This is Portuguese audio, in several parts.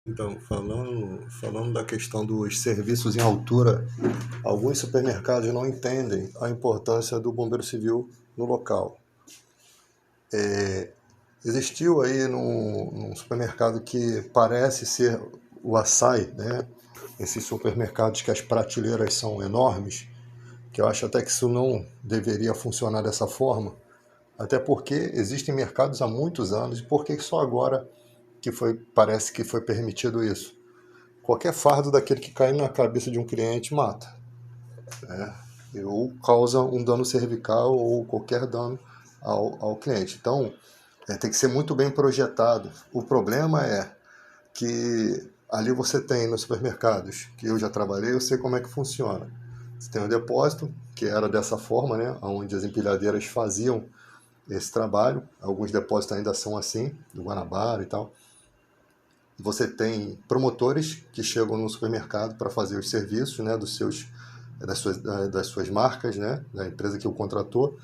Então, falando da questão dos serviços em altura, alguns supermercados não entendem a importância do bombeiro civil no local. Existiu aí num supermercado que parece ser o Açaí, né? Esses supermercados que as prateleiras são enormes, que eu acho até que isso não deveria funcionar dessa forma, até porque existem mercados há muitos anos, e por que só agora parece que foi permitido isso? Qualquer fardo daquele que cai na cabeça de um cliente mata, ou causa um dano cervical ou qualquer dano ao cliente. Então, tem que ser muito bem projetado. O problema é que ali você tem nos supermercados, que eu já trabalhei, eu sei como é que funciona. Você tem um depósito, que era dessa forma, né, onde as empilhadeiras faziam esse trabalho. Alguns depósitos ainda são assim, do Guanabara e tal. Você tem promotores que chegam no supermercado para fazer os serviços, né, das suas marcas, né, da empresa que o contratou,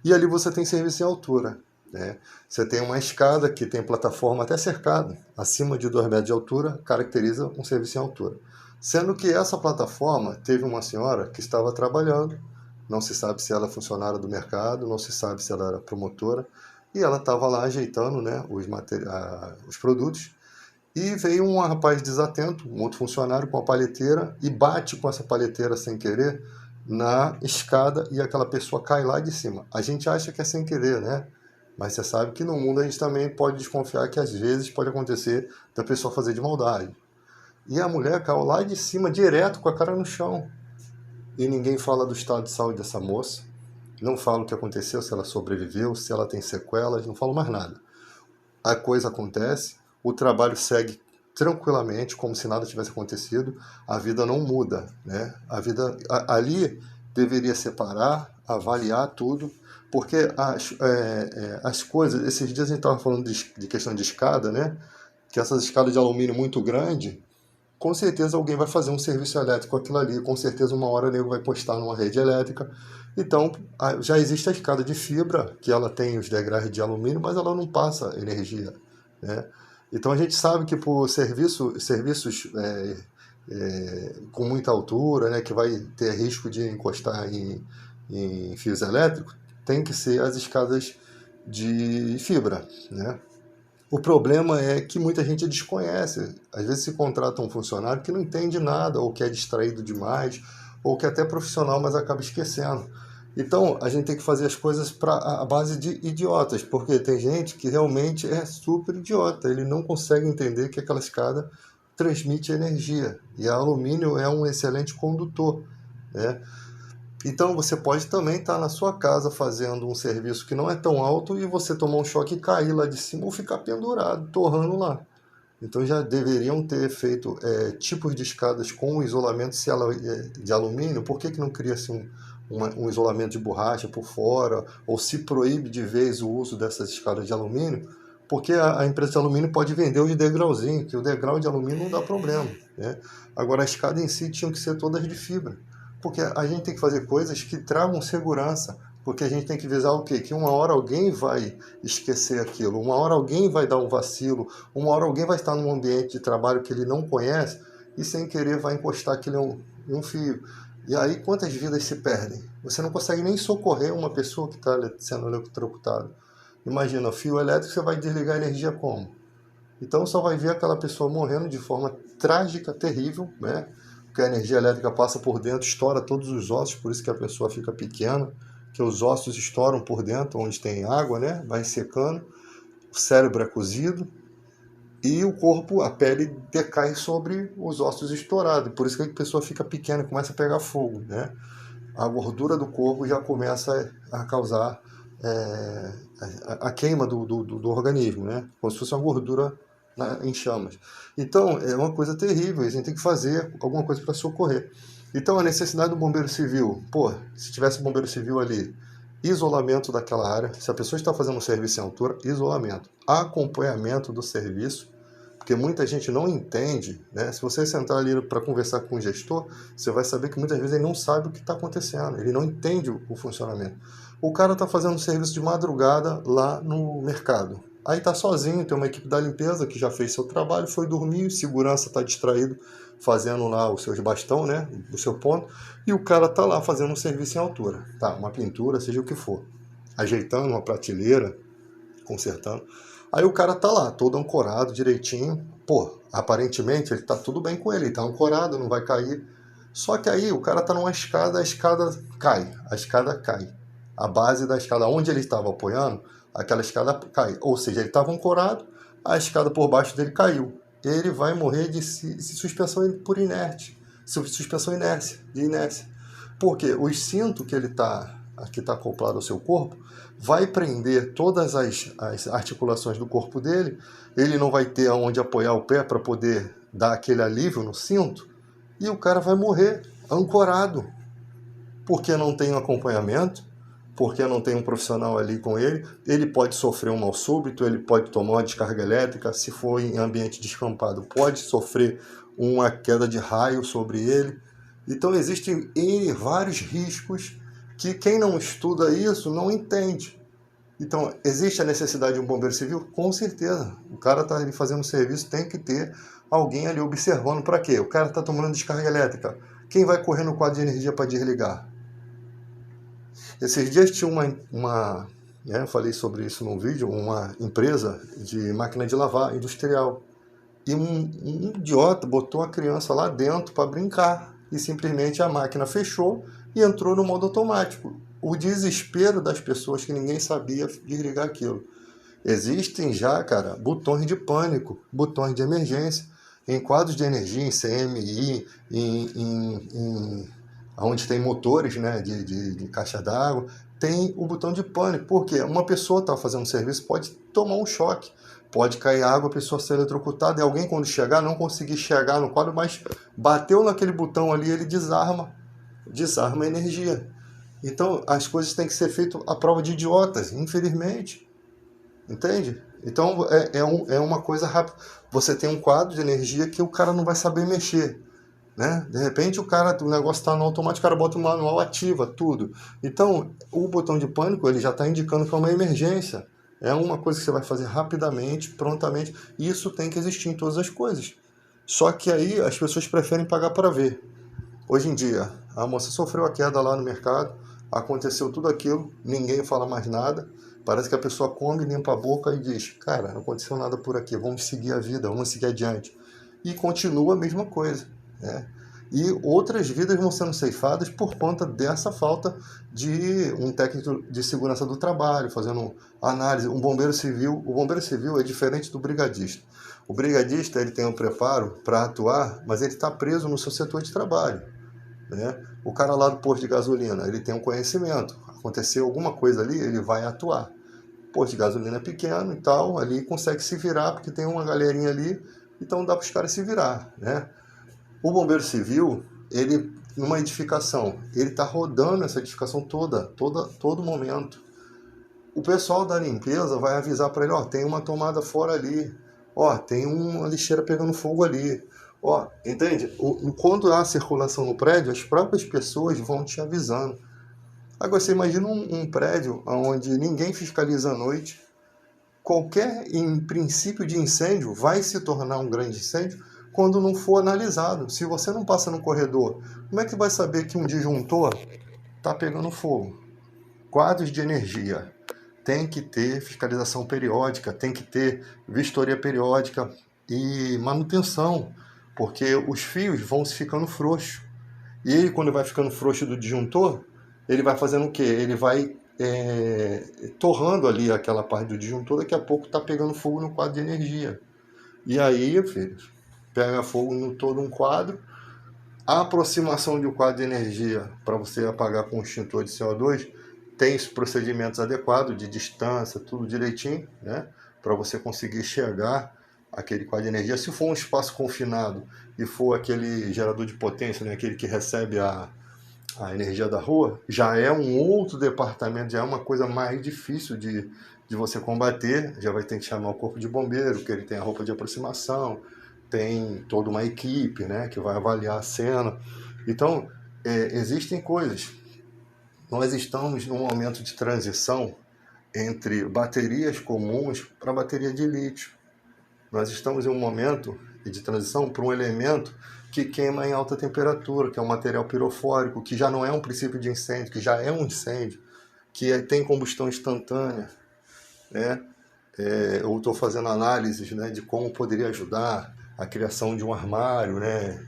e ali você tem serviço em altura. Né? Você tem uma escada que tem plataforma até cercada, acima de 2 metros de altura, caracteriza um serviço em altura. Sendo que essa plataforma teve uma senhora que estava trabalhando, não se sabe se ela é funcionária do mercado, não se sabe se ela era promotora, e ela estava lá ajeitando, né, os produtos, e veio um rapaz desatento, um outro funcionário com a palheteira, e bate com essa palheteira sem querer na escada e aquela pessoa cai lá de cima. A gente acha que é sem querer, né? Mas você sabe que no mundo a gente também pode desconfiar que às vezes pode acontecer da pessoa fazer de maldade. E a mulher caiu lá de cima, direto com a cara no chão. E ninguém fala do estado de saúde dessa moça. Não fala o que aconteceu, se ela sobreviveu, se ela tem sequelas, não falo mais nada. A coisa acontece, o trabalho segue tranquilamente, como se nada tivesse acontecido, a vida não muda, né? A vida ali deveria separar, avaliar tudo, porque as coisas, esses dias a gente estava falando de questão de escada, né? Que essas escadas de alumínio muito grande, com certeza alguém vai fazer um serviço elétrico com aquilo ali, com certeza uma hora o nego vai postar numa rede elétrica. Então, já existe a escada de fibra, que ela tem os degraus de alumínio, mas ela não passa energia. Né? Então a gente sabe que por serviços com muita altura, né, que vai ter risco de encostar em fios elétricos, tem que ser as escadas de fibra. Né? O problema é que muita gente desconhece. Às vezes se contrata um funcionário que não entende nada, ou que é distraído demais, ou que é até profissional, mas acaba esquecendo. Então, a gente tem que fazer as coisas a base de idiotas, porque tem gente que realmente é super idiota, ele não consegue entender que aquela escada transmite energia, e a alumínio é um excelente condutor. Né? Então você pode também estar na sua casa fazendo um serviço que não é tão alto e você tomar um choque e cair lá de cima ou ficar pendurado, torrando lá. Então já deveriam ter feito tipos de escadas com isolamento, se ela é de alumínio, por que não cria-se um isolamento de borracha por fora, ou se proíbe de vez o uso dessas escadas de alumínio, porque a empresa de alumínio pode vender os degrauzinhos, que o degrau de alumínio não dá problema. Né? Agora a escada em si tinham que ser todas de fibra, porque a gente tem que fazer coisas que tragam segurança, porque a gente tem que visar o quê? Que uma hora alguém vai esquecer aquilo, uma hora alguém vai dar um vacilo, uma hora alguém vai estar num ambiente de trabalho que ele não conhece e sem querer vai encostar aquele um fio. E aí quantas vidas se perdem? Você não consegue nem socorrer uma pessoa que está sendo eletrocutada. Imagina, fio elétrico, você vai desligar a energia como? Então só vai ver aquela pessoa morrendo de forma trágica, terrível, né? Porque a energia elétrica passa por dentro, estoura todos os ossos, por isso que a pessoa fica pequena, que os ossos estouram por dentro, onde tem água, né? Vai secando, o cérebro é cozido e o corpo, a pele decai sobre os ossos estourados. Por isso que a pessoa fica pequena, começa a pegar fogo, né? A gordura do corpo já começa a causar a queima do organismo, né? Como se fosse uma gordura em chamas. Então, é uma coisa terrível, a gente tem que fazer alguma coisa para socorrer. Então, a necessidade do bombeiro civil, pô, se tivesse bombeiro civil ali, isolamento daquela área, se a pessoa está fazendo um serviço em altura, isolamento, acompanhamento do serviço, porque muita gente não entende, né? Se você sentar ali para conversar com o gestor, você vai saber que muitas vezes ele não sabe o que está acontecendo, ele não entende o funcionamento. O cara está fazendo um serviço de madrugada lá no mercado. Aí tá sozinho, tem uma equipe da limpeza que já fez seu trabalho, foi dormir, segurança tá distraído fazendo lá os seus bastão, né, o seu ponto, e o cara tá lá fazendo um serviço em altura, tá, uma pintura, seja o que for, ajeitando uma prateleira, consertando. Aí o cara tá lá, todo ancorado, direitinho. Pô, aparentemente ele tá tudo bem com ele tá ancorado, não vai cair. Só que aí o cara tá numa escada, a escada cai. A escada cai. A base da escada onde ele estava apoiando, aquela escada cai. Ou seja, ele estava ancorado, a escada por baixo dele caiu. Ele vai morrer de suspensão por inerte. Suspensão de inércia. Porque os cintos que ele tá, que está acoplado ao seu corpo, vai prender todas as articulações do corpo dele, ele não vai ter aonde apoiar o pé para poder dar aquele alívio no cinto, e o cara vai morrer ancorado, porque não tem um acompanhamento, porque não tem um profissional ali com ele pode sofrer um mal súbito, ele pode tomar uma descarga elétrica, se for em ambiente descampado, pode sofrer uma queda de raio sobre ele. Então existem vários riscos que quem não estuda isso não entende. Então, existe a necessidade de um bombeiro civil? Com certeza. O cara está ali fazendo serviço, tem que ter alguém ali observando. Para quê? O cara está tomando descarga elétrica. Quem vai correr no quadro de energia para desligar? Esses dias tinha eu falei sobre isso num vídeo, uma empresa de máquina de lavar industrial. E um idiota botou a criança lá dentro para brincar. E simplesmente a máquina fechou e entrou no modo automático. O desespero das pessoas que ninguém sabia desligar aquilo. Existem já, cara, botões de pânico, botões de emergência. Em quadros de energia, em CMI, onde tem motores, né, de caixa d'água, tem o botão de pânico. Por quê? Uma pessoa está fazendo um serviço, pode tomar um choque. Pode cair água, a pessoa ser eletrocutada, e alguém quando chegar não conseguir chegar no quadro, mas bateu naquele botão ali, ele desarma a energia. Então as coisas têm que ser feitas à prova de idiotas, infelizmente. Entende? Então é uma coisa rápida. Você tem um quadro de energia que o cara não vai saber mexer. Né? De repente o negócio está no automático, o cara bota o manual, ativa tudo. Então o botão de pânico ele já está indicando que é uma emergência. É uma coisa que você vai fazer rapidamente, prontamente. E isso tem que existir em todas as coisas. Só que aí as pessoas preferem pagar para ver. Hoje em dia, a moça sofreu a queda lá no mercado, aconteceu tudo aquilo, ninguém fala mais nada. Parece que a pessoa come, limpa a boca e diz: cara, não aconteceu nada por aqui, vamos seguir a vida, vamos seguir adiante. E continua a mesma coisa. Né? E outras vidas vão sendo ceifadas por conta dessa falta de um técnico de segurança do trabalho, fazendo análise. O bombeiro civil é diferente do brigadista. O brigadista ele tem um preparo para atuar, mas ele está preso no seu setor de trabalho. Né? O cara lá do posto de gasolina, ele tem um conhecimento. Aconteceu alguma coisa ali, ele vai atuar. O posto de gasolina é pequeno e tal, ali consegue se virar, porque tem uma galerinha ali, então dá para os caras se virar. Né? O bombeiro civil, ele numa edificação, ele está rodando essa edificação todo momento. O pessoal da limpeza vai avisar para ele: ó, tem uma tomada fora ali, ó, tem uma lixeira pegando fogo ali, ó, entende? Quando há circulação no prédio, as próprias pessoas vão te avisando. Agora você imagina um prédio onde ninguém fiscaliza à noite, qualquer em princípio de incêndio vai se tornar um grande incêndio quando não for analisado. Se você não passa no corredor, como é que vai saber que um disjuntor está pegando fogo? Quadros de energia. Tem que ter fiscalização periódica, tem que ter vistoria periódica e manutenção, porque os fios vão se ficando frouxos. E ele, quando vai ficando frouxo do disjuntor, ele vai fazendo o quê? Ele vai torrando ali aquela parte do disjuntor, daqui a pouco está pegando fogo no quadro de energia. E aí, filhos, pega fogo em todo um quadro. A aproximação de um quadro de energia para você apagar com um extintor de CO2 tem os procedimentos adequados de distância, tudo direitinho, né? Para você conseguir enxergar aquele quadro de energia. Se for um espaço confinado e for aquele gerador de potência, né? Aquele que recebe a energia da rua, já é um outro departamento, já é uma coisa mais difícil de você combater. Já vai ter que chamar o corpo de bombeiro, que ele tem a roupa de aproximação, tem toda uma equipe, né, que vai avaliar a cena. Então, existem coisas. Nós estamos num momento de transição entre baterias comuns para bateria de lítio. Nós estamos em um momento de transição para um elemento que queima em alta temperatura, que é um material pirofórico, que já não é um princípio de incêndio, que já é um incêndio, que tem combustão instantânea, né? Eu estou fazendo análises, né, de como poderia ajudar a criação de um armário, né,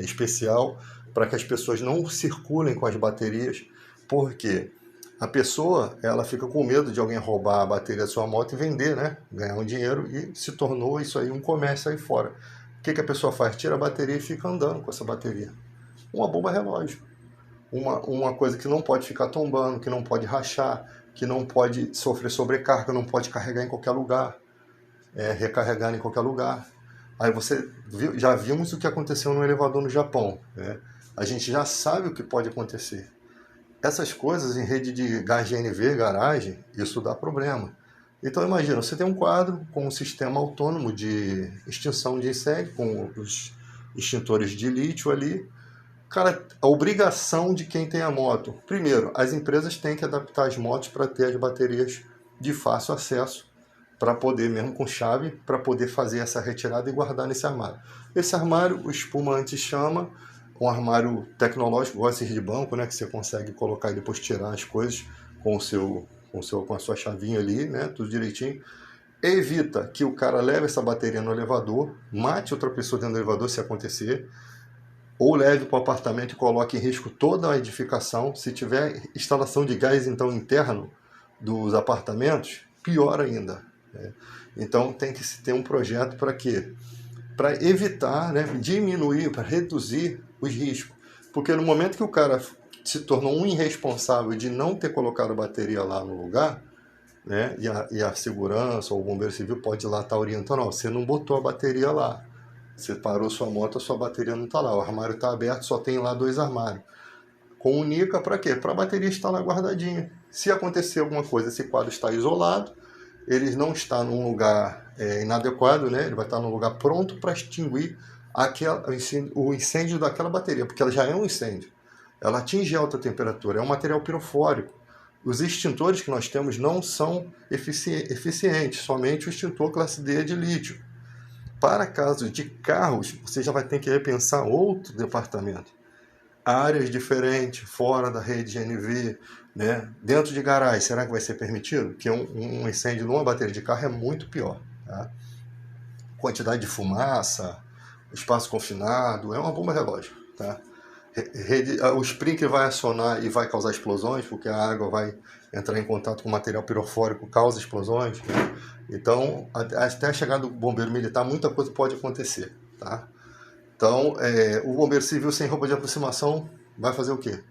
especial para que as pessoas não circulem com as baterias, porque a pessoa ela fica com medo de alguém roubar a bateria da sua moto e vender, né, ganhar um dinheiro, e se tornou isso aí um comércio aí fora. O que a pessoa faz? Tira a bateria e fica andando com essa bateria. Uma bomba relógio. Uma coisa que não pode ficar tombando, que não pode rachar, que não pode sofrer sobrecarga, não pode carregar em qualquer lugar, recarregar em qualquer lugar. Aí já vimos o que aconteceu no elevador no Japão, né? A gente já sabe o que pode acontecer. Essas coisas em rede de gás GNV, garagem, isso dá problema. Então imagina, você tem um quadro com um sistema autônomo de extinção de incêndio, com os extintores de lítio ali. Cara, a obrigação de quem tem a moto. Primeiro, as empresas têm que adaptar as motos para ter as baterias de fácil acesso, para poder, mesmo com chave, para poder fazer essa retirada e guardar nesse armário. Esse armário, o espumante chama um armário tecnológico, igual esses de banco, né, que você consegue colocar e depois tirar as coisas com a sua chavinha ali, né, tudo direitinho. Evita que o cara leve essa bateria no elevador, mate outra pessoa dentro do elevador se acontecer, ou leve para o apartamento e coloque em risco toda a edificação. Se tiver instalação de gás então interno dos apartamentos, pior ainda, né? Então tem que se ter um projeto para quê? Para evitar, né, diminuir, para reduzir os riscos. Porque no momento que o cara se tornou um irresponsável de não ter colocado a bateria lá no lugar, né, e a segurança ou o bombeiro civil pode ir lá estar orientando, ó, você não botou a bateria lá. Você parou sua moto, a sua bateria não está lá. O armário está aberto, só tem lá 2 armários. Comunica para quê? Para a bateria estar lá guardadinha. Se acontecer alguma coisa, esse quadro está isolado, ele não está num lugar inadequado, né? Ele vai estar num lugar pronto para extinguir o incêndio daquela bateria, porque ela já é um incêndio. Ela atinge alta temperatura, é um material pirofórico. Os extintores que nós temos não são eficientes, somente o extintor classe D de lítio. Para casos de carros, você já vai ter que repensar outro departamento. Áreas diferentes, fora da rede GNV, né? Dentro de garagem, será que vai ser permitido? Porque um incêndio numa bateria de carro é muito pior. Tá? Quantidade de fumaça, espaço confinado, é uma bomba relógio. Tá? O sprinkler vai acionar e vai causar explosões, porque a água vai entrar em contato com material pirofórico, causa explosões, né? Então, até a chegada do bombeiro militar, muita coisa pode acontecer, tá? Então, o bombeiro civil sem roupa de aproximação vai fazer o quê?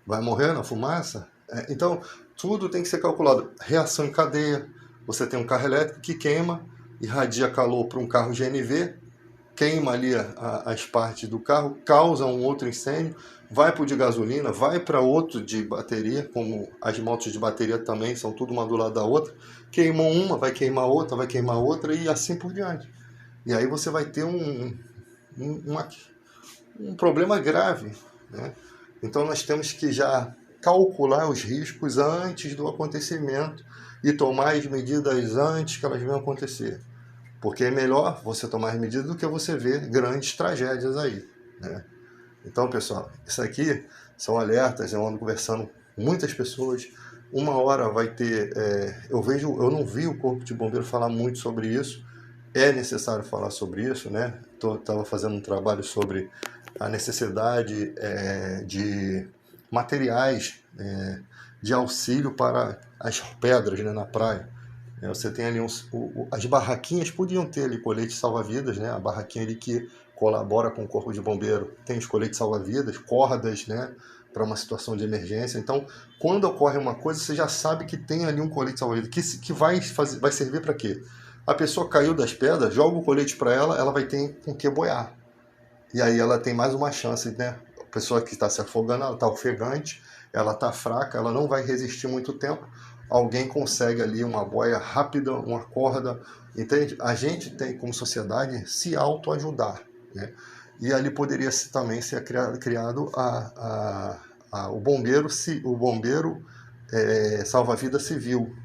Vai morrer na fumaça? Então, tudo tem que ser calculado. Reação em cadeia. Você tem um carro elétrico que queima, irradia calor para um carro GNV, queima ali as partes do carro, causa um outro incêndio, vai para o de gasolina, vai para outro de bateria, como as motos de bateria também são tudo uma do lado da outra, queimou uma, vai queimar outra e assim por diante. E aí você vai ter um problema grave, né? Então nós temos que já calcular os riscos antes do acontecimento e tomar as medidas antes que elas venham acontecer. Porque é melhor você tomar as medidas do que você ver grandes tragédias aí, né? Então, pessoal, isso aqui são alertas. Eu ando conversando com muitas pessoas. Uma hora vai ter... eu não vi o Corpo de Bombeiro falar muito sobre isso. É necessário falar sobre isso, né? Estava fazendo um trabalho sobre a necessidade de materiais de auxílio para as pedras, né, na praia. Você tem ali as barraquinhas podiam ter ali colete salva-vidas, né? A barraquinha ali que colabora com o corpo de bombeiro tem os coletes salva-vidas, cordas, né? Para uma situação de emergência. Então, quando ocorre uma coisa, você já sabe que tem ali um colete salva-vidas que vai servir para quê? A pessoa caiu das pedras, joga o colete para ela, ela vai ter com que boiar. E aí ela tem mais uma chance, né? A pessoa que está se afogando, ela está ofegante, ela está fraca, ela não vai resistir muito tempo. Alguém consegue ali uma boia rápida, uma corda, entende? A gente tem, como sociedade, se autoajudar, né? E ali poderia também ser criado o bombeiro salva-vida civil,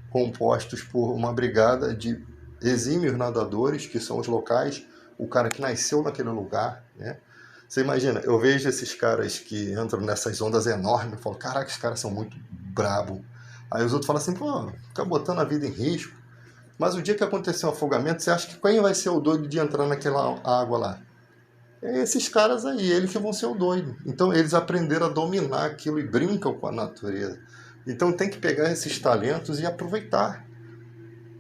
compostos por uma brigada de exímios nadadores, que são os locais, o cara que nasceu naquele lugar, né? Você imagina, eu vejo esses caras que entram nessas ondas enormes, eu falo, caraca, esses caras são muito brabo. Aí os outros falam assim, pô, fica botando a vida em risco. Mas o dia que acontecer um afogamento, você acha que quem vai ser o doido de entrar naquela água lá? É esses caras aí, eles que vão ser o doido. Então eles aprenderam a dominar aquilo e brincam com a natureza. Então tem que pegar esses talentos e aproveitar.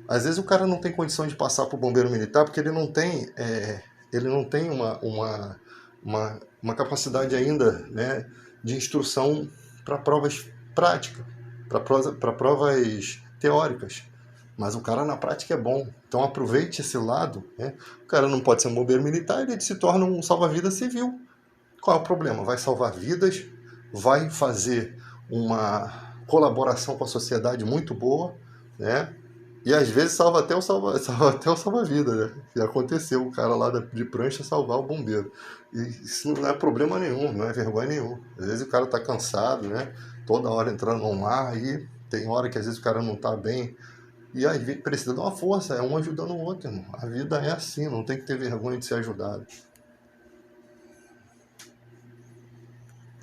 Às vezes o cara não tem condição de passar para o bombeiro militar porque ele não tem uma capacidade ainda, né, de instrução para provas práticas, para provas teóricas. Mas o cara na prática é bom. Então aproveite esse lado. Né? O cara não pode ser um bombeiro militar, ele se torna um salva-vidas civil. Qual é o problema? Vai salvar vidas, vai fazer uma colaboração com a sociedade muito boa, né? E às vezes salva até o salva até o salva-vida, né? Já aconteceu o cara lá de prancha salvar o bombeiro. E isso não é problema nenhum, não é vergonha nenhuma. Às vezes o cara tá cansado, né? Toda hora entrando no mar e tem hora que às vezes o cara não tá bem. E às vezes precisa de uma força, é um ajudando o outro, irmão. A vida é assim, não tem que ter vergonha de ser ajudado.